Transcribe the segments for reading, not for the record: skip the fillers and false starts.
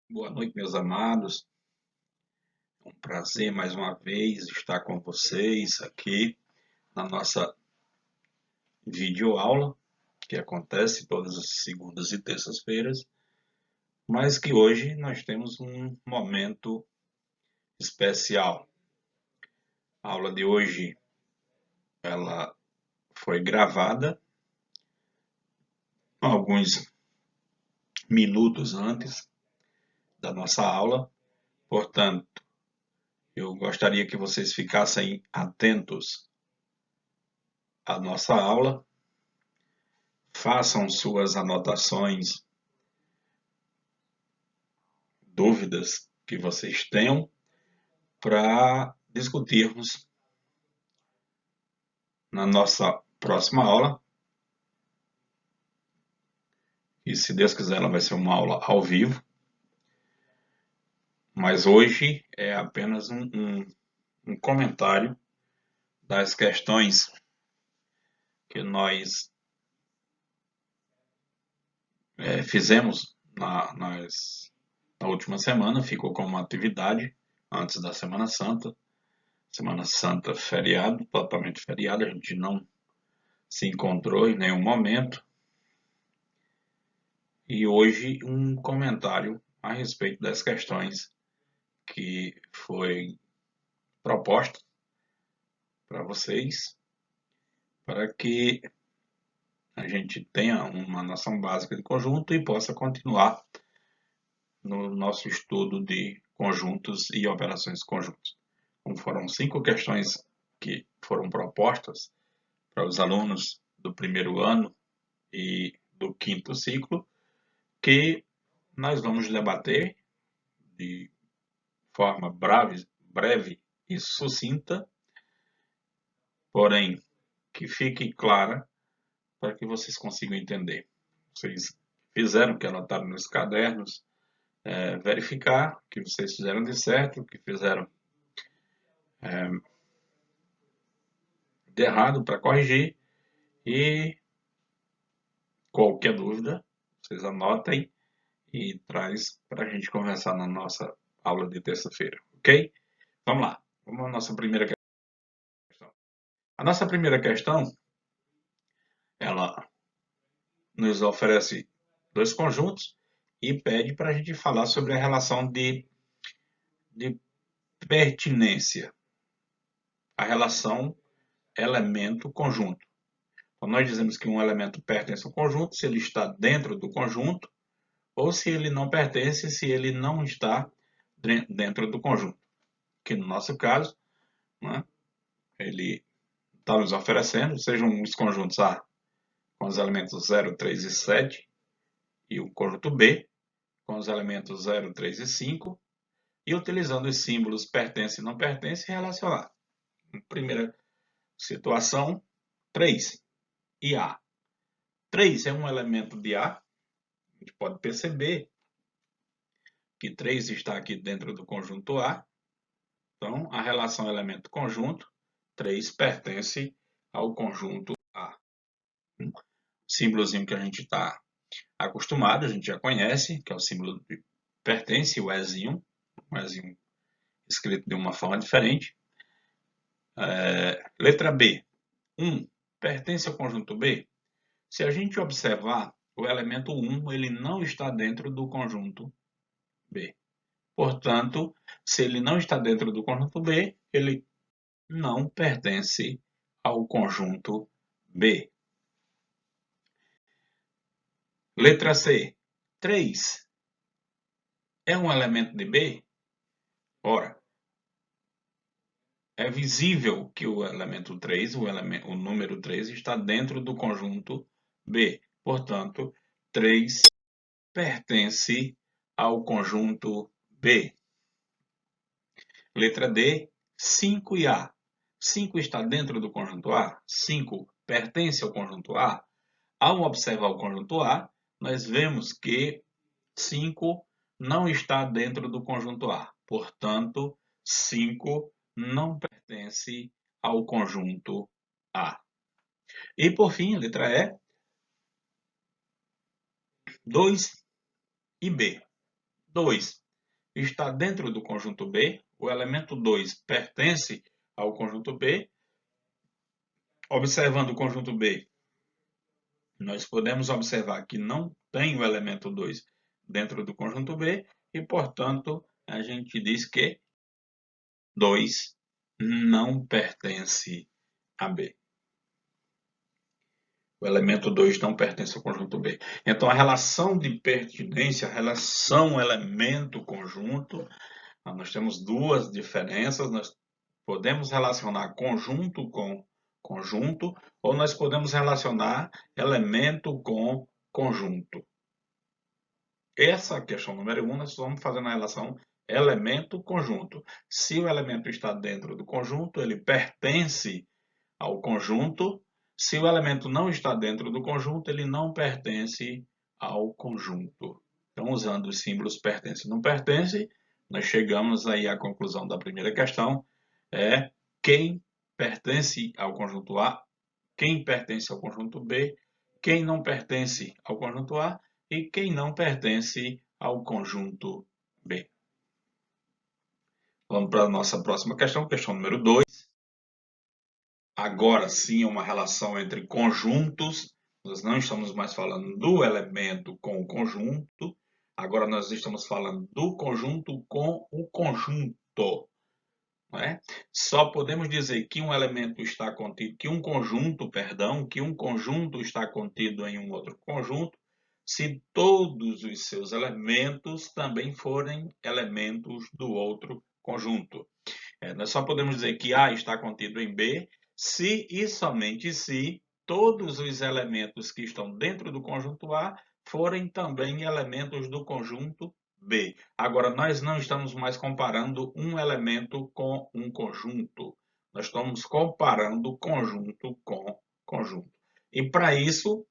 Boa noite, meus amados. É um prazer mais uma vez estar com vocês aqui na nossa videoaula, que acontece todas as segundas e terças-feiras, mas que hoje nós temos um momento especial. A aula de hoje, ela foi gravada alguns minutos antes da nossa aula, portanto, eu gostaria que vocês ficassem atentos à nossa aula, façam suas anotações, dúvidas que vocês tenham para discutirmos na nossa próxima aula. E se Deus quiser, ela vai ser uma aula ao vivo. Mas hoje é apenas um comentário das questões que nós fizemos na última semana. Ficou como uma atividade antes da Semana Santa. Semana Santa feriado, totalmente feriado, a gente não se encontrou em nenhum momento. E hoje um comentário a respeito das questões que foi proposta para vocês, para que a gente tenha uma noção básica de conjunto e possa continuar no nosso estudo de conjuntos e operações conjuntas. Como foram 5 questões que foram propostas para os alunos do primeiro ano e do quinto ciclo, que nós vamos debater de forma breve e sucinta, porém que fique clara para que vocês consigam entender. Vocês fizeram, que anotaram nos cadernos, verificar que vocês fizeram de certo, que fizeram de errado para corrigir, e qualquer dúvida, vocês anotem e traz para a gente conversar na nossa aula de terça-feira, ok? Vamos lá, vamos à nossa primeira questão. A nossa primeira questão, ela nos oferece dois conjuntos e pede para a gente falar sobre a relação de pertinência, a relação elemento-conjunto. Então, nós dizemos que um elemento pertence ao conjunto se ele está dentro do conjunto, ou se ele não pertence, se ele não está dentro do conjunto. Que no nosso caso, né, ele está nos oferecendo, sejam os conjuntos A com os elementos 0, 3 e 7, e o conjunto B com os elementos 0, 3 e 5, e utilizando os símbolos pertence e não pertence, relacionar. Primeira situação, 3 e A. 3 é um elemento de A, a gente pode perceber que 3 está aqui dentro do conjunto A, então a relação elemento-conjunto, 3 pertence ao conjunto A. O símbolozinho que a gente está acostumado, a gente já conhece, que é o símbolo de pertence, o Ezinho escrito de uma forma diferente. Letra B, 1 pertence ao conjunto B? Se a gente observar, o elemento 1 ele não está dentro do conjunto B. Portanto, se ele não está dentro do conjunto B, ele não pertence ao conjunto B. Letra C, 3 é um elemento de B? Ora, é visível que o elemento 3, o número 3, está dentro do conjunto B. Portanto, 3 pertence ao conjunto B. Letra D, 5 e A. 5 está dentro do conjunto A? 5 pertence ao conjunto A? Ao observar o conjunto A, nós vemos que 5 não está dentro do conjunto A. Portanto, 5 não pertence ao conjunto A. E por fim, letra E, 2 e B. 2 está dentro do conjunto B, o elemento 2 pertence ao conjunto B. Observando o conjunto B, nós podemos observar que não tem o elemento 2 dentro do conjunto B e, portanto, a gente diz que 2 não pertence a B. O elemento 2 não pertence ao conjunto B. Então, a relação de pertinência, a relação elemento-conjunto, nós temos duas diferenças. Nós podemos relacionar conjunto com conjunto, ou nós podemos relacionar elemento com conjunto. Essa questão número 1, nós vamos fazer na relação elemento-conjunto. Se o elemento está dentro do conjunto, ele pertence ao conjunto. Se o elemento não está dentro do conjunto, ele não pertence ao conjunto. Então, usando os símbolos pertence e não pertence, nós chegamos aí à conclusão da primeira questão, é quem pertence ao conjunto A, quem pertence ao conjunto B, quem não pertence ao conjunto A e quem não pertence ao conjunto B. Vamos para a nossa próxima questão, questão número 2. Agora sim é uma relação entre conjuntos. Nós não estamos mais falando do elemento com o conjunto. Agora nós estamos falando do conjunto com o conjunto. Não é? Só podemos dizer que um elemento está contido, que um conjunto está contido em um outro conjunto, se todos os seus elementos também forem elementos do outro conjunto. Nós só podemos dizer que A está contido em B se e somente se todos os elementos que estão dentro do conjunto A forem também elementos do conjunto B. Agora, nós não estamos mais comparando um elemento com um conjunto. Nós estamos comparando conjunto com conjunto. E para isso,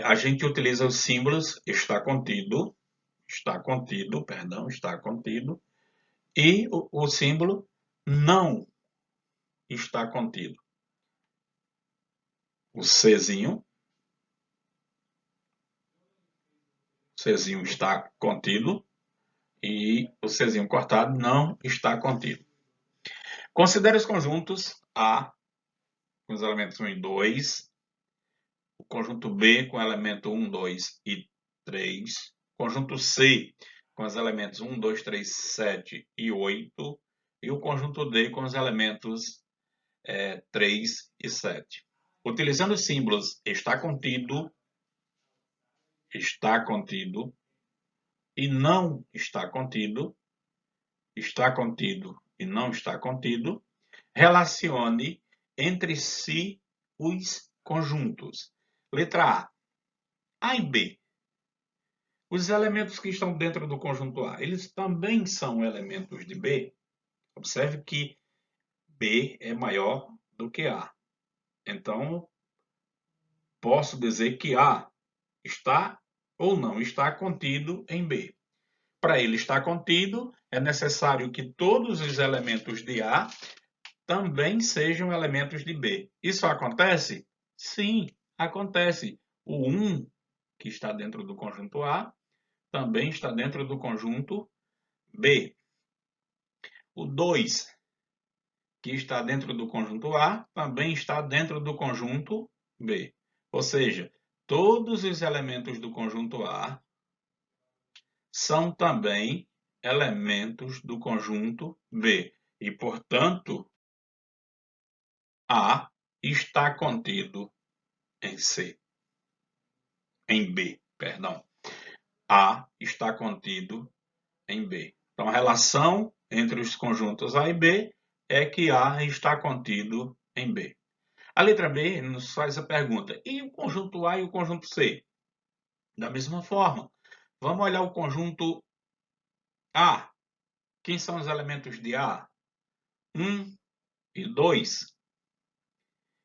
a gente utiliza os símbolos está contido, e o símbolo não está contido. O Czinho está contido e o Czinho cortado não está contido. Considere os conjuntos A com os elementos 1 e 2, o conjunto B com elemento 1, 2 e 3, conjunto C com os elementos 1, 2, 3, 7 e 8 e o conjunto D com os elementos 3 e 7. Utilizando os símbolos está contido e não está contido e não está contido, relacione entre si os conjuntos. Letra A e B. Os elementos que estão dentro do conjunto A, eles também são elementos de B. Observe que B é maior do que A. Então, posso dizer que A está ou não está contido em B. Para ele estar contido, é necessário que todos os elementos de A também sejam elementos de B. Isso acontece? Sim, acontece. O 1, que está dentro do conjunto A, também está dentro do conjunto B. O 2, que está dentro do conjunto A, também está dentro do conjunto B. Ou seja, todos os elementos do conjunto A são também elementos do conjunto B. E, portanto, A está contido em C. Em B, perdão. A está contido em B. Então, a relação entre os conjuntos A e B é que A está contido em B. A letra B nos faz a pergunta, e o conjunto A e o conjunto C? Da mesma forma, vamos olhar o conjunto A. Quem são os elementos de A? 1 e 2.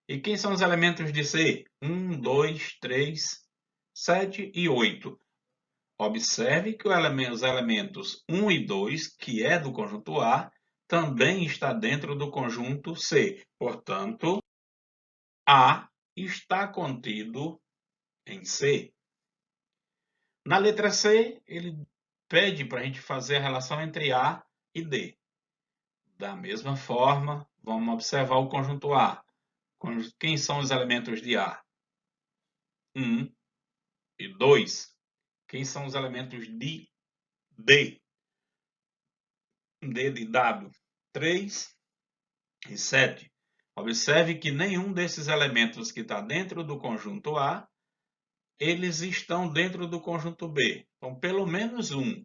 E quem são os elementos de C? 1, 2, 3, 7 e 8. Observe que os elementos 1 e 2, que é do conjunto A, também está dentro do conjunto C. Portanto, A está contido em C. Na letra C, ele pede para a gente fazer a relação entre A e D. Da mesma forma, vamos observar o conjunto A. Quem são os elementos de A? 1 e 2. Quem são os elementos de D? D de dado, 3 e 7. Observe que nenhum desses elementos que está dentro do conjunto A, eles estão dentro do conjunto B. Então, pelo menos um.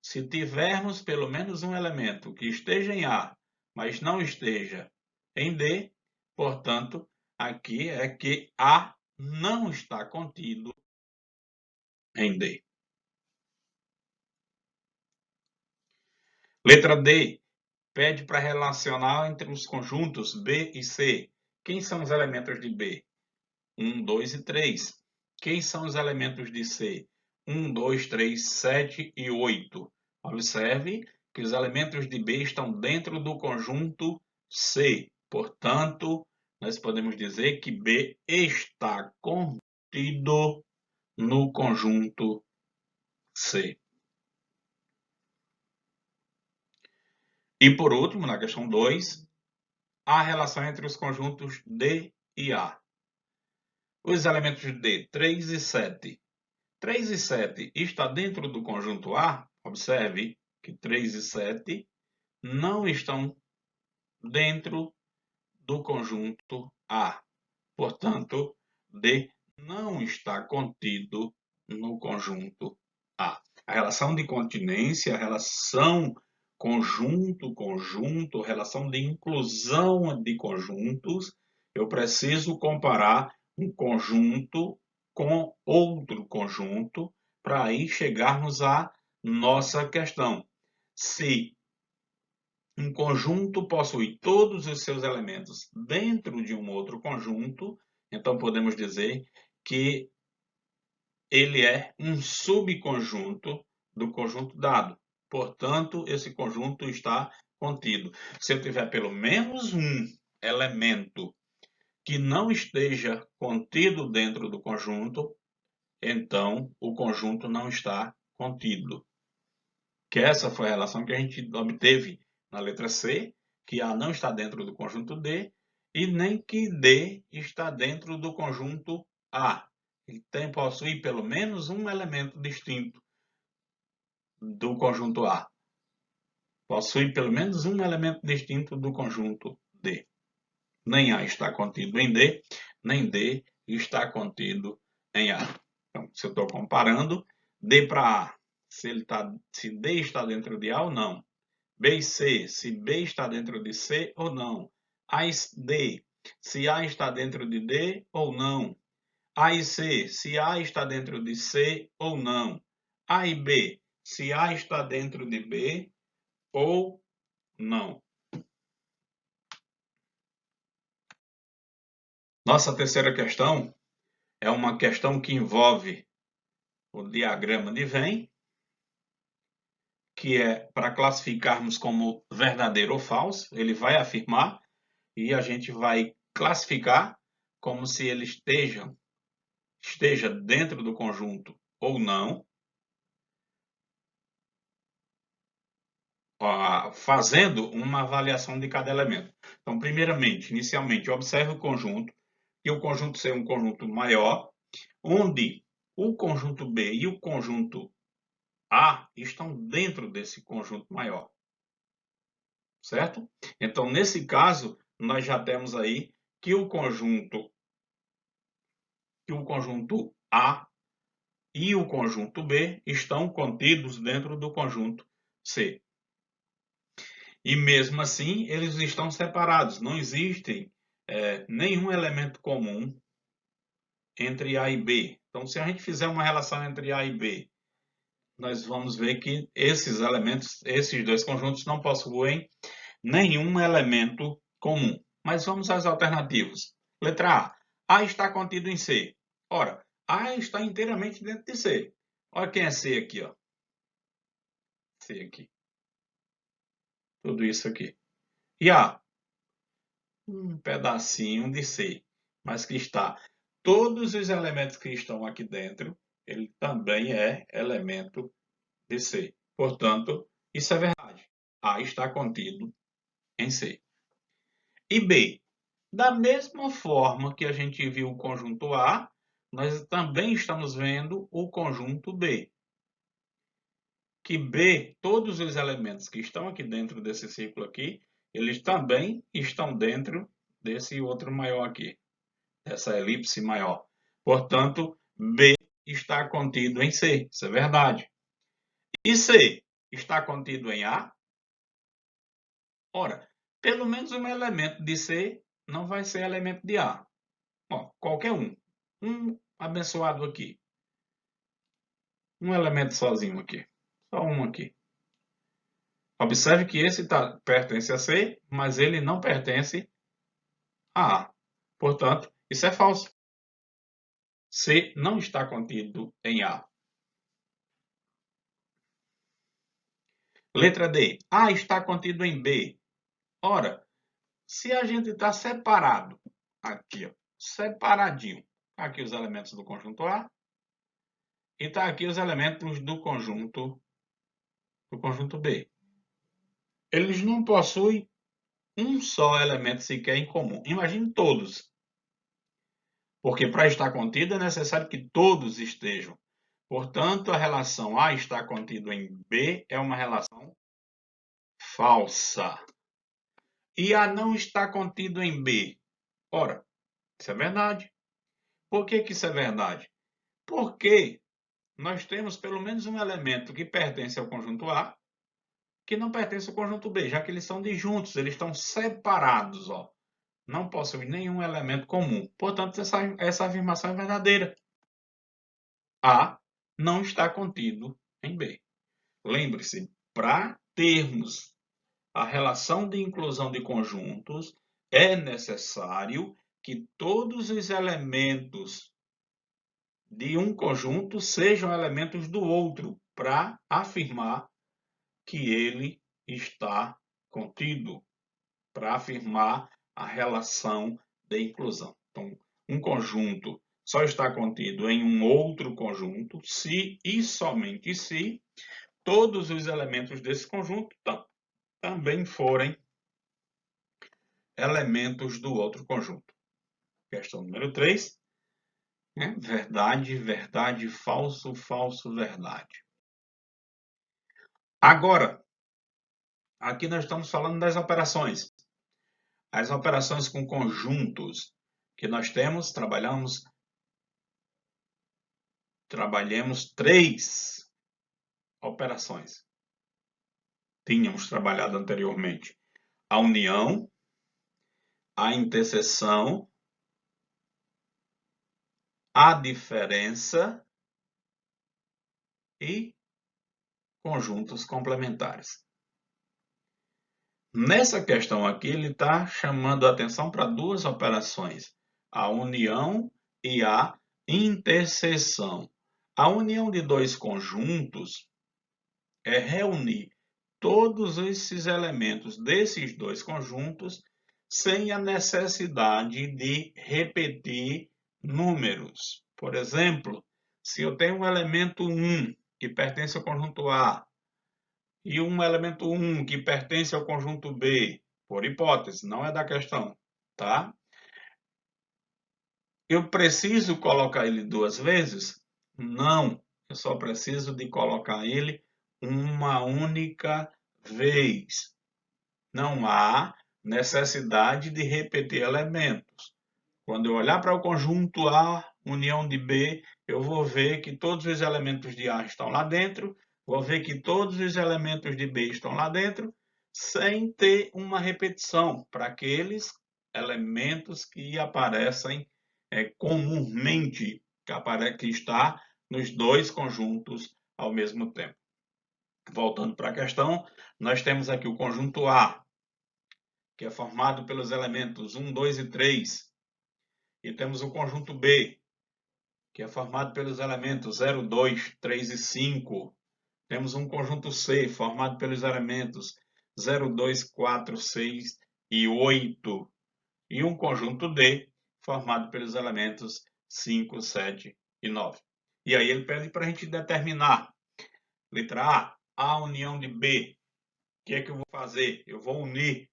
Se tivermos pelo menos um elemento que esteja em A, mas não esteja em D, portanto, aqui é que A não está contido em D. Letra D. Pede para relacionar entre os conjuntos B e C. Quem são os elementos de B? 1, 2 e 3. Quem são os elementos de C? 1, 2, 3, 7 e 8. Observe que os elementos de B estão dentro do conjunto C. Portanto, nós podemos dizer que B está contido no conjunto C. E por último, na questão 2, a relação entre os conjuntos D e A. Os elementos de D, 3 e 7. 3 e 7 está dentro do conjunto A. Observe que 3 e 7 não estão dentro do conjunto A. Portanto, D não está contido no conjunto A. A relação de continência, a relação conjunto-conjunto, relação de inclusão de conjuntos, eu preciso comparar um conjunto com outro conjunto para aí chegarmos à nossa questão. Se um conjunto possui todos os seus elementos dentro de um outro conjunto, então podemos dizer que ele é um subconjunto do conjunto dado. Portanto, esse conjunto está contido. Se eu tiver pelo menos um elemento que não esteja contido dentro do conjunto, então o conjunto não está contido. Que essa foi a relação que a gente obteve na letra C, que A não está dentro do conjunto D, e nem que D está dentro do conjunto A. Ele possui pelo menos um elemento distinto do conjunto A. Possui pelo menos um elemento distinto do conjunto D. Nem A está contido em D, nem D está contido em A. Então, se eu estou comparando D para A, se D está dentro de A ou não. B e C, se B está dentro de C ou não. A e D, se A está dentro de D ou não. A e C, se A está dentro de C ou não. A e B, se A está dentro de B ou não. Nossa terceira questão é uma questão que envolve o diagrama de Venn, que é para classificarmos como verdadeiro ou falso. Ele vai afirmar e a gente vai classificar como se ele esteja dentro do conjunto ou não, fazendo uma avaliação de cada elemento. Então, primeiramente, inicialmente, observe o conjunto, e o conjunto ser um conjunto maior, onde o conjunto B e o conjunto A estão dentro desse conjunto maior. Certo? Então, nesse caso, nós já temos aí que o conjunto A e o conjunto B estão contidos dentro do conjunto C. E mesmo assim, eles estão separados. Não existe nenhum elemento comum entre A e B. Então, se a gente fizer uma relação entre A e B, nós vamos ver que esses elementos, esses dois conjuntos não possuem nenhum elemento comum. Mas vamos às alternativas. Letra A. A está contido em C. Ora, A está inteiramente dentro de C. Olha quem é C aqui, ó. C aqui. Tudo isso aqui. E A? Um pedacinho de C. Mas que está. Todos os elementos que estão aqui dentro ele também é elemento de C. Portanto, isso é verdade. A está contido em C. E B, da mesma forma que a gente viu o conjunto A, nós também estamos vendo o conjunto B. Que B, todos os elementos que estão aqui dentro desse círculo aqui, eles também estão dentro desse outro maior aqui, dessa elipse maior. Portanto, B está contido em C, isso é verdade. E C está contido em A? Ora, pelo menos um elemento de C não vai ser elemento de A. Ó, qualquer um. Um abençoado aqui. Um elemento sozinho aqui. Só um aqui. Observe que esse pertence a C, mas ele não pertence a A. Portanto, isso é falso. C não está contido em A. Letra D. A está contido em B. Ora, se a gente está separado, aqui, ó, separadinho, aqui os elementos do conjunto A, e está aqui os elementos do conjunto B. Eles não possuem um só elemento sequer em comum. Imagine todos. Porque para estar contido é necessário que todos estejam. Portanto, a relação A está contido em B é uma relação falsa. E A não está contido em B. Ora, isso é verdade. Por que isso é verdade? Porque nós temos pelo menos um elemento que pertence ao conjunto A, que não pertence ao conjunto B, já que eles são disjuntos, eles estão separados, ó. Não possuem nenhum elemento comum. Portanto, essa afirmação é verdadeira. A não está contido em B. Lembre-se, para termos a relação de inclusão de conjuntos, é necessário que todos os elementos de um conjunto sejam elementos do outro, para afirmar que ele está contido, para afirmar a relação de inclusão. Então, um conjunto só está contido em um outro conjunto se e somente se todos os elementos desse conjunto também forem elementos do outro conjunto. Questão número 3. Verdade, verdade, falso, falso, verdade. Agora, aqui nós estamos falando das operações. As operações com conjuntos que nós temos, trabalhamos 3 operações. Tínhamos trabalhado anteriormente a união, a interseção, a diferença e conjuntos complementares. Nessa questão aqui, ele está chamando a atenção para 2 operações, a união e a interseção. A união de 2 conjuntos é reunir todos esses elementos desses 2 conjuntos sem a necessidade de repetir números. Por exemplo, se eu tenho um elemento 1 que pertence ao conjunto A e um elemento 1 que pertence ao conjunto B, por hipótese, não é da questão, tá? Eu preciso colocar ele 2 vezes? Não, eu só preciso de colocar ele uma única vez. Não há necessidade de repetir elementos. Quando eu olhar para o conjunto A, união de B, eu vou ver que todos os elementos de A estão lá dentro, vou ver que todos os elementos de B estão lá dentro, sem ter uma repetição para aqueles elementos que aparecem comumente, que está nos 2 conjuntos ao mesmo tempo. Voltando para a questão, nós temos aqui o conjunto A, que é formado pelos elementos 1, 2 e 3. E temos o conjunto B, que é formado pelos elementos 0, 2, 3 e 5. Temos um conjunto C, formado pelos elementos 0, 2, 4, 6 e 8. E um conjunto D, formado pelos elementos 5, 7 e 9. E aí ele pede para a gente determinar. Letra A união de B. O que é que eu vou fazer? Eu vou unir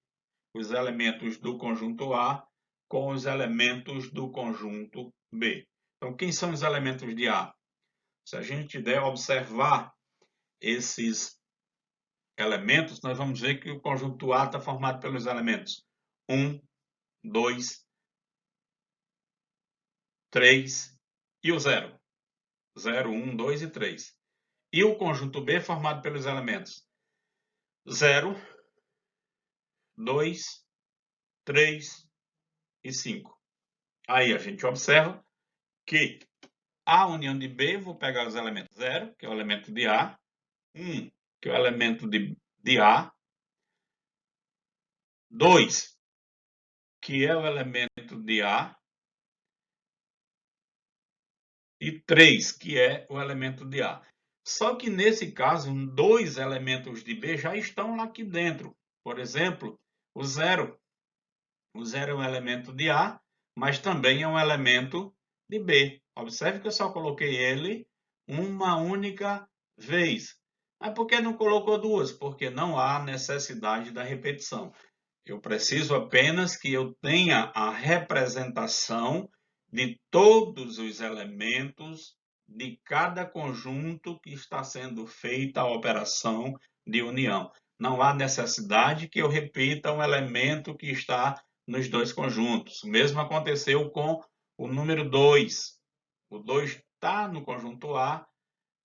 os elementos do conjunto A com os elementos do conjunto B. Então, quem são os elementos de A? Se a gente der observar esses elementos, nós vamos ver que o conjunto A está formado pelos elementos 1, 2, 3 e o 0. 0, 1, 2 e 3. E o conjunto B é formado pelos elementos 0, 2, 3 e 5. Aí a gente observa que a união de B, vou pegar os elementos 0, que é o elemento de A, 1, que é o elemento de A, 2, que é o elemento de A, e 3, que é o elemento de A. Só que nesse caso, dois elementos de B já estão aqui dentro. Por exemplo, o 0. O 0 é um elemento de A, mas também é um elemento de B. Observe que eu só coloquei ele uma única vez. Mas por que não colocou duas? Porque não há necessidade da repetição. Eu preciso apenas que eu tenha a representação de todos os elementos de cada conjunto que está sendo feita a operação de união. Não há necessidade que eu repita um elemento que está nos dois conjuntos. O mesmo aconteceu com o número 2. O 2 está no conjunto A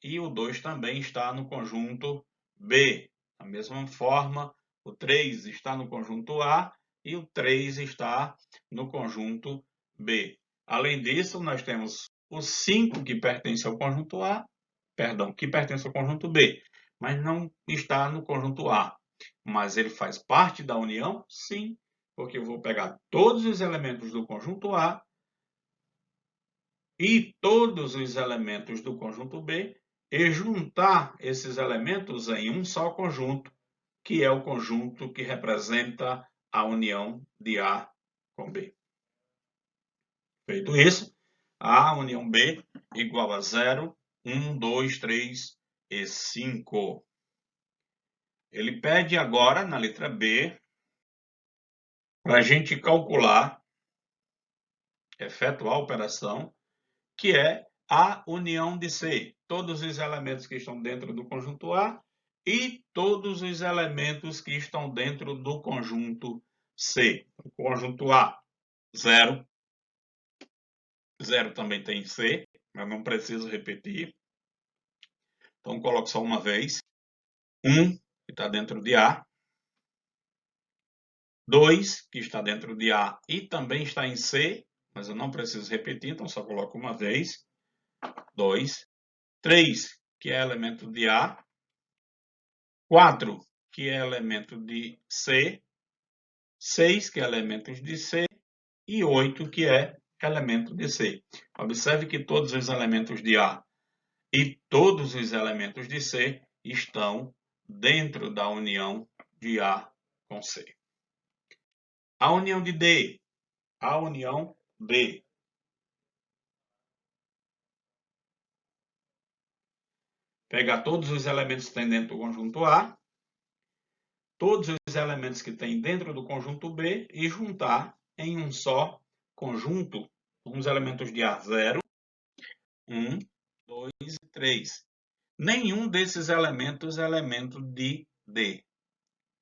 e o 2 também está no conjunto B. Da mesma forma, o 3 está no conjunto A e o 3 está no conjunto B. Além disso, nós temos o 5 que pertence ao conjunto A, perdão, que pertence ao conjunto B, mas não está no conjunto A. Mas ele faz parte da união? Sim, porque eu vou pegar todos os elementos do conjunto A e todos os elementos do conjunto B e juntar esses elementos em um só conjunto, que é o conjunto que representa a união de A com B. Feito isso, A união B igual a 0, 1, 2, 3 e 5. Ele pede agora, na letra B, para a gente calcular, efetuar a operação, que é a união de C. Todos os elementos que estão dentro do conjunto A e todos os elementos que estão dentro do conjunto C. O conjunto A, 0. 0 também tem C, mas não preciso repetir. Então, coloco só uma vez. 1, que está dentro de A. 2, que está dentro de A e também está em C, mas eu não preciso repetir, então só coloco uma vez. 2. 3, que é elemento de A. 4, que é elemento de C. 6, que é elemento de C. E 8, que é elemento de C. Observe que todos os elementos de A e todos os elementos de C estão dentro da união de A com C. A união de D, a união B. Pegar todos os elementos que tem dentro do conjunto A, todos os elementos que tem dentro do conjunto B e juntar em um só conjunto os elementos de A, 0, 1, 2 e 3. Nenhum desses elementos é elemento de D.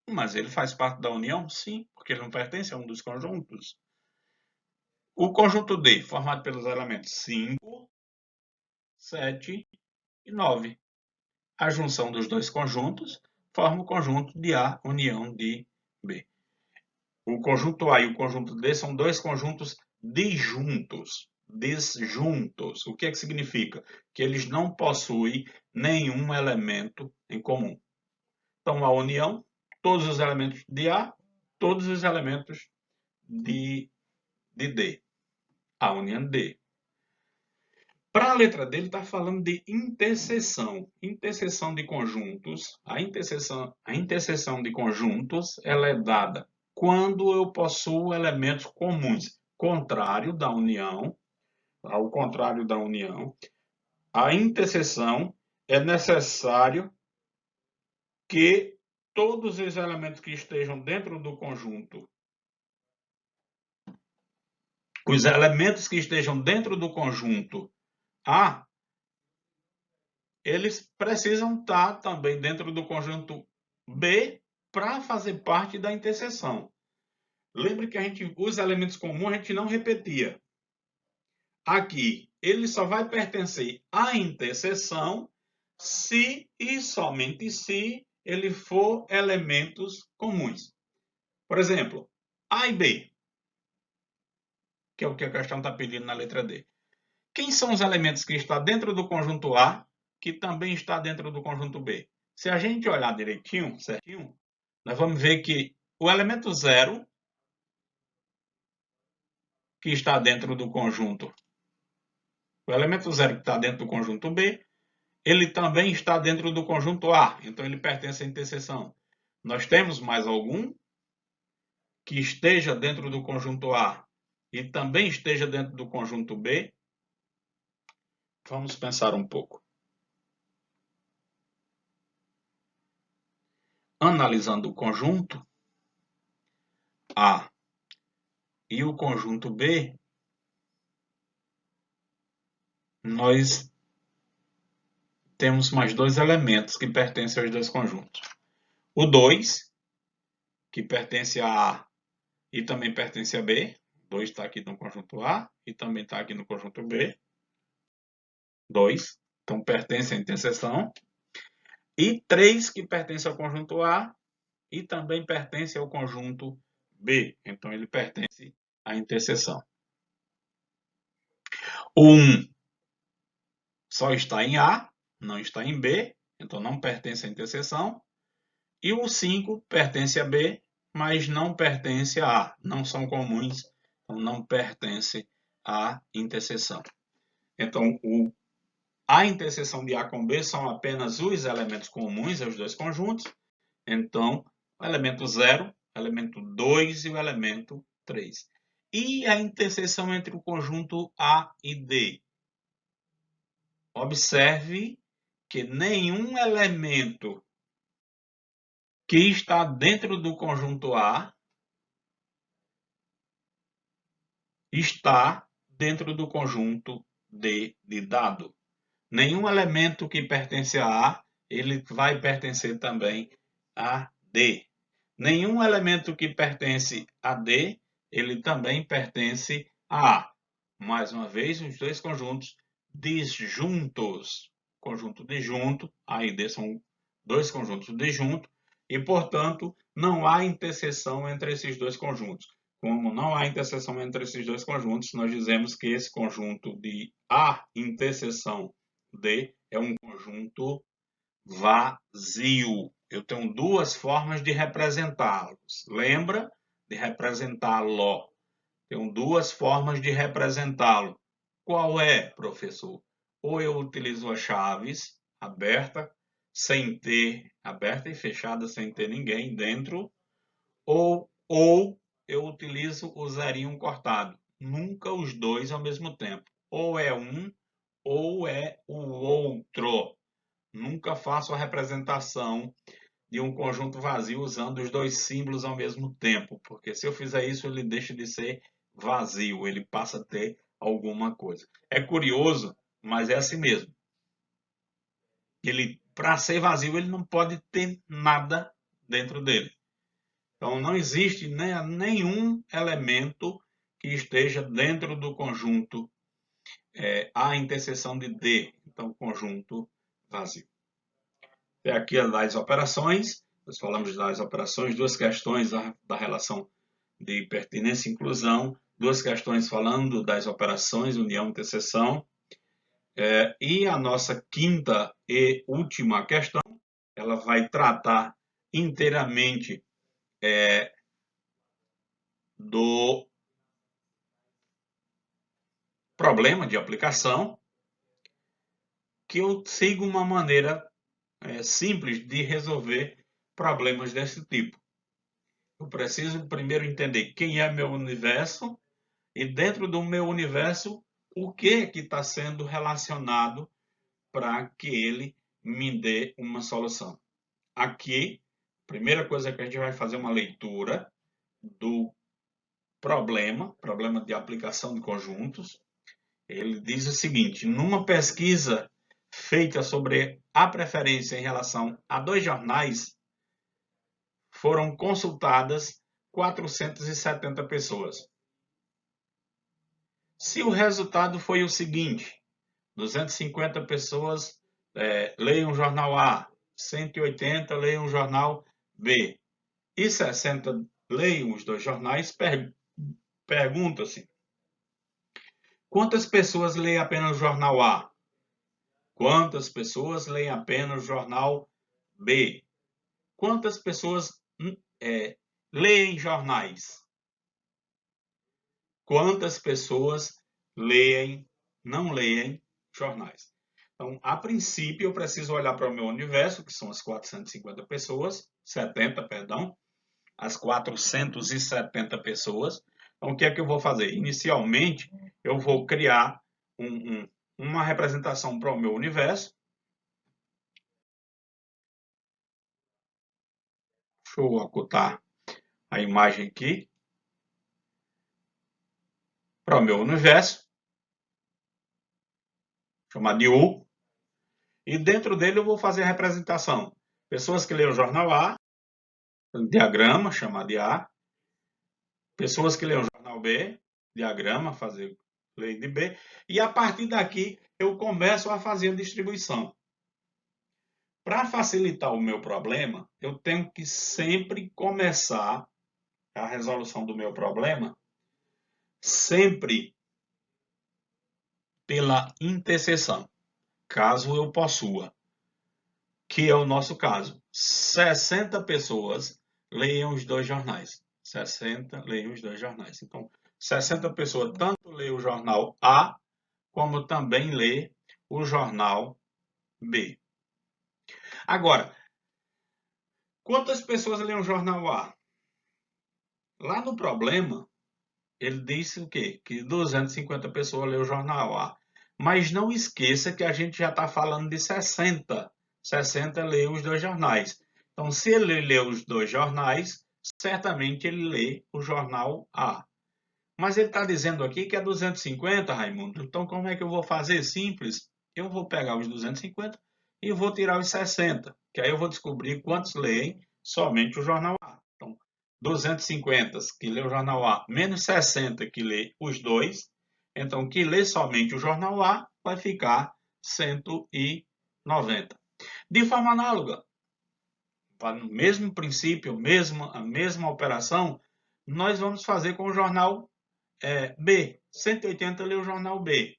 Mas ele faz parte da união? Sim, porque ele não pertence a um dos conjuntos. O conjunto D, formado pelos elementos 5, 7 e 9. A junção dos dois conjuntos forma o conjunto de A união de B. O conjunto A e o conjunto D são dois conjuntos disjuntos. Disjuntos. O que é que significa? Que eles não possuem nenhum elemento em comum. Então, a união, todos os elementos de A, todos os elementos de D. A união D. Para a letra D, ele está falando de interseção. Interseção de conjuntos. A interseção de conjuntos ela é dada quando eu possuo elementos comuns. Contrário da união, ao contrário da união, a interseção é necessário que todos os elementos que estejam dentro do conjunto, os elementos que estejam dentro do conjunto A, eles precisam estar também dentro do conjunto B para fazer parte da interseção. Lembre que os elementos comuns a gente não repetia. Aqui, ele só vai pertencer à interseção se e somente se ele for elementos comuns. Por exemplo, A e B, que é o que a questão está pedindo na letra D. Quem são os elementos que estão dentro do conjunto A, que também está dentro do conjunto B? Se a gente olhar direitinho, certinho, nós vamos ver que o elemento 0, que está dentro do conjunto, o elemento 0 que está dentro do conjunto B, ele também está dentro do conjunto A, então ele pertence à interseção. Nós temos mais algum que esteja dentro do conjunto A e também esteja dentro do conjunto B? Vamos pensar um pouco. Analisando o conjunto A e o conjunto B, nós temos mais dois elementos que pertencem aos dois conjuntos. O 2, que pertence a A e também pertence a B. 2 está aqui no conjunto A e também está aqui no conjunto B. 2, então pertence à interseção. E 3, que pertence ao conjunto A e também pertence ao conjunto B. Então ele pertence à interseção. O 1 só está em A, não está em B, então não pertence à interseção. E o 5 pertence a B, mas não pertence a A. Não são comuns, então não pertence à interseção. Então, a interseção de A com B são apenas os elementos comuns aos dois conjuntos. Então, o elemento 0, o elemento 2 e o elemento 3. E a interseção entre o conjunto A e D? Observe que nenhum elemento que está dentro do conjunto A está dentro do conjunto D de dado. Nenhum elemento que pertence a A, ele vai pertencer também a D. Nenhum elemento que pertence a D, ele também pertence a A. Mais uma vez, os dois conjuntos disjuntos. Conjunto disjunto, A e D são dois conjuntos disjuntos, e, portanto, não há interseção entre esses dois conjuntos. Como não há interseção entre esses dois conjuntos, nós dizemos que esse conjunto de A interseção D é um conjunto vazio. Eu tenho duas formas de representá-los. Lembra de representá-lo? Tenho duas formas de representá-lo. Qual é, professor? Ou eu utilizo as chaves aberta, sem ter aberta e fechada, sem ter ninguém dentro, ou eu utilizo o zerinho cortado. Nunca os dois ao mesmo tempo. Ou é um ou é o outro. Nunca faço a representação de um conjunto vazio usando os dois símbolos ao mesmo tempo, porque se eu fizer isso, ele deixa de ser vazio, ele passa a ter alguma coisa. É curioso, mas é assim mesmo. Ele, para ser vazio, ele não pode ter nada dentro dele. Então, não existe nenhum elemento que esteja dentro do conjunto A interseção de D, então conjunto vazio. Até aqui as operações, nós falamos das operações, duas questões da relação de pertinência e inclusão, duas questões falando das operações, união e interseção, e a nossa quinta e última questão, ela vai tratar inteiramente do problema de aplicação, que eu sigo uma maneira simples de resolver problemas desse tipo. Eu preciso primeiro entender quem é meu universo e dentro do meu universo o que está sendo relacionado para que ele me dê uma solução. Aqui, a primeira coisa que a gente vai fazer uma leitura do problema de aplicação de conjuntos. Ele diz o seguinte: numa pesquisa feita sobre a preferência em relação a 2 jornais, foram consultadas 470 pessoas. Se o resultado foi o seguinte: 250 pessoas leiam o jornal A, 180 leiam o jornal B e 60 leiam os 2 jornais, pergunta-se: quantas pessoas leem apenas o jornal A? Quantas pessoas leem apenas o jornal B? Quantas pessoas leem jornais? Quantas pessoas não leem jornais? Então, a princípio, eu preciso olhar para o meu universo, que são as 450 pessoas, 70, perdão, as 470 pessoas. Então, o que é que eu vou fazer? Inicialmente, eu vou criar uma representação para o meu universo. Deixa eu ocultar a imagem aqui. Para o meu universo, chamado de U. E dentro dele eu vou fazer a representação. Pessoas que leem o jornal A, diagrama, chamado de A. Pessoas que leem o jornal B, diagrama, fazer lei de B. E a partir daqui eu começo a fazer a distribuição. Para facilitar o meu problema, eu tenho que sempre começar a resolução do meu problema sempre pela interseção, caso eu possua, que é o nosso caso. 60 pessoas leiam os 2 jornais. 60 leiam os 2 jornais. Então, 60 pessoas tanto leem o jornal A, como também lê o jornal B. Agora, quantas pessoas leem o jornal A? Lá no problema, ele disse o quê? Que 250 pessoas leem o jornal A. Mas não esqueça que a gente já está falando de 60. 60 leem os 2 jornais. Então, se ele lê os 2 jornais, certamente ele lê o jornal A. Mas ele está dizendo aqui que é 250, Raimundo. Então, como é que eu vou fazer? Simples. Eu vou pegar os 250 e vou tirar os 60, que aí eu vou descobrir quantos leem somente o jornal A. Então, 250 que lê o jornal A, menos 60 que lê os dois. Então, que lê somente o jornal A vai ficar 190. De forma análoga, no mesmo princípio, a mesma operação, nós vamos fazer com o jornal B. 180 lê o jornal B,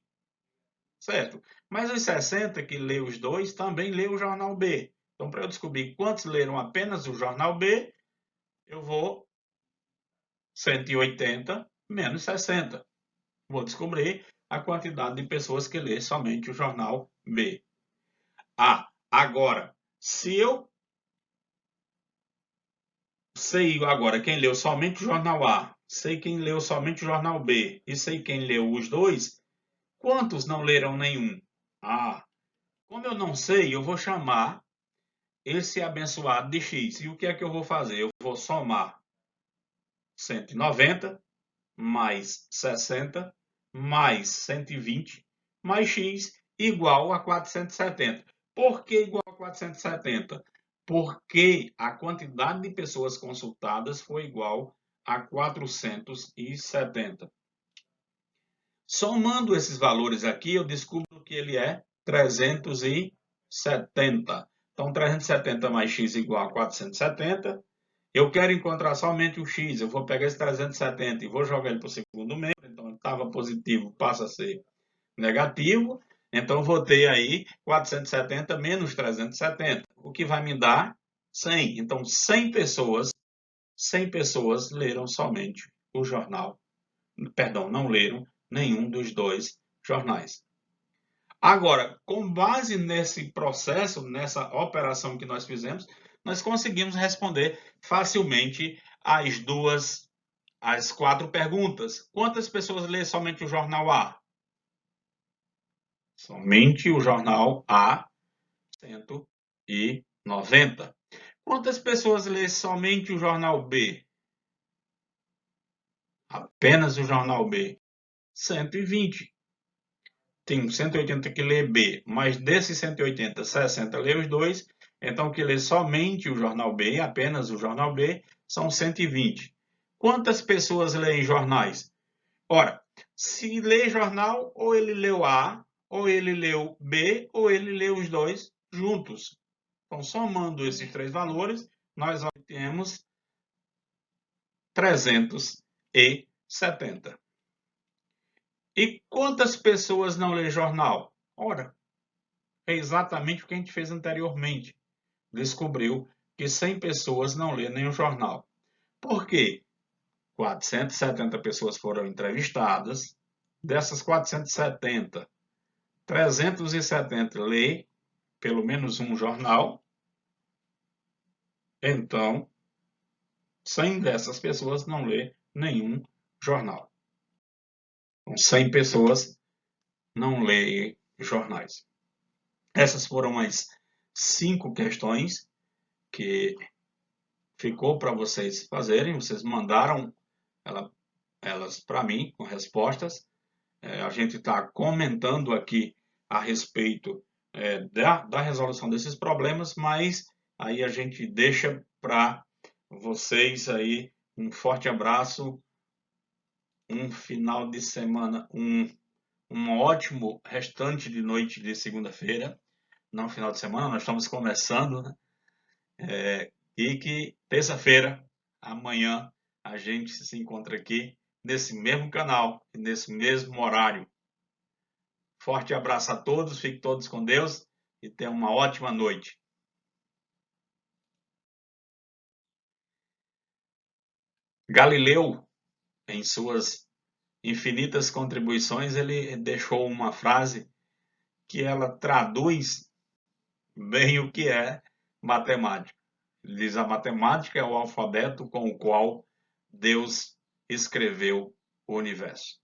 certo? Mas os 60 que lê os dois também lê o jornal B. Então, para eu descobrir quantos leram apenas o jornal B, eu vou 180 menos 60. Vou descobrir a quantidade de pessoas que lê somente o jornal B. Agora, se eu sei agora quem leu somente o jornal A, sei quem leu somente o jornal B e sei quem leu os dois, quantos não leram nenhum? Como eu não sei, eu vou chamar esse abençoado de X. E o que é que eu vou fazer? Eu vou somar 190 mais 60 mais 120 mais X igual a 470. Por que igual a 470? Porque a quantidade de pessoas consultadas foi igual a 470. Somando esses valores aqui, eu descubro que ele é 370. Então, 370 mais x igual a 470. Eu quero encontrar somente o x. Eu vou pegar esse 370 e vou jogar ele para o segundo membro. Então, ele estava positivo, passa a ser negativo. Então, eu vou ter aí 470 menos 370, o que vai me dar 100. Então, 100 pessoas leram somente o jornal. Perdão, não leram nenhum dos dois jornais. Agora, com base nesse processo, nessa operação que nós fizemos, nós conseguimos responder facilmente as 4 perguntas. Quantas pessoas lêem somente o jornal A? Somente o jornal A, 190. Quantas pessoas lê somente o jornal B? Apenas o jornal B. 120. Tem 180 que lê B, mas desses 180, 60 lê os dois. Então, que lê somente o jornal B, apenas o jornal B, são 120. Quantas pessoas leem jornais? Ora, se lê jornal, ou ele leu A, ou ele leu B, ou ele leu os dois juntos. Então, somando esses três valores, nós obtemos 370. E quantas pessoas não lê jornal? Ora, é exatamente o que a gente fez anteriormente. Descobriu que 100 pessoas não lê nenhum jornal. Por quê? 470 pessoas foram entrevistadas. Dessas 470, 370 lê pelo menos um jornal. Então, 100 dessas pessoas não lê nenhum jornal. Então, 100 pessoas não lê jornais. Essas foram as 5 questões que ficou para vocês fazerem. Vocês mandaram elas para mim com respostas. A gente está comentando aqui a respeito da resolução desses problemas, mas aí a gente deixa para vocês aí um forte abraço, um final de semana, um ótimo restante de noite de segunda-feira, não final de semana, nós estamos começando, né? E que terça-feira, amanhã, a gente se encontra aqui nesse mesmo canal, nesse mesmo horário. Forte abraço a todos, fiquem todos com Deus e tenham uma ótima noite. Galileu, em suas infinitas contribuições, ele deixou uma frase que ela traduz bem o que é matemática. Ele diz: a matemática é o alfabeto com o qual Deus escreveu o universo.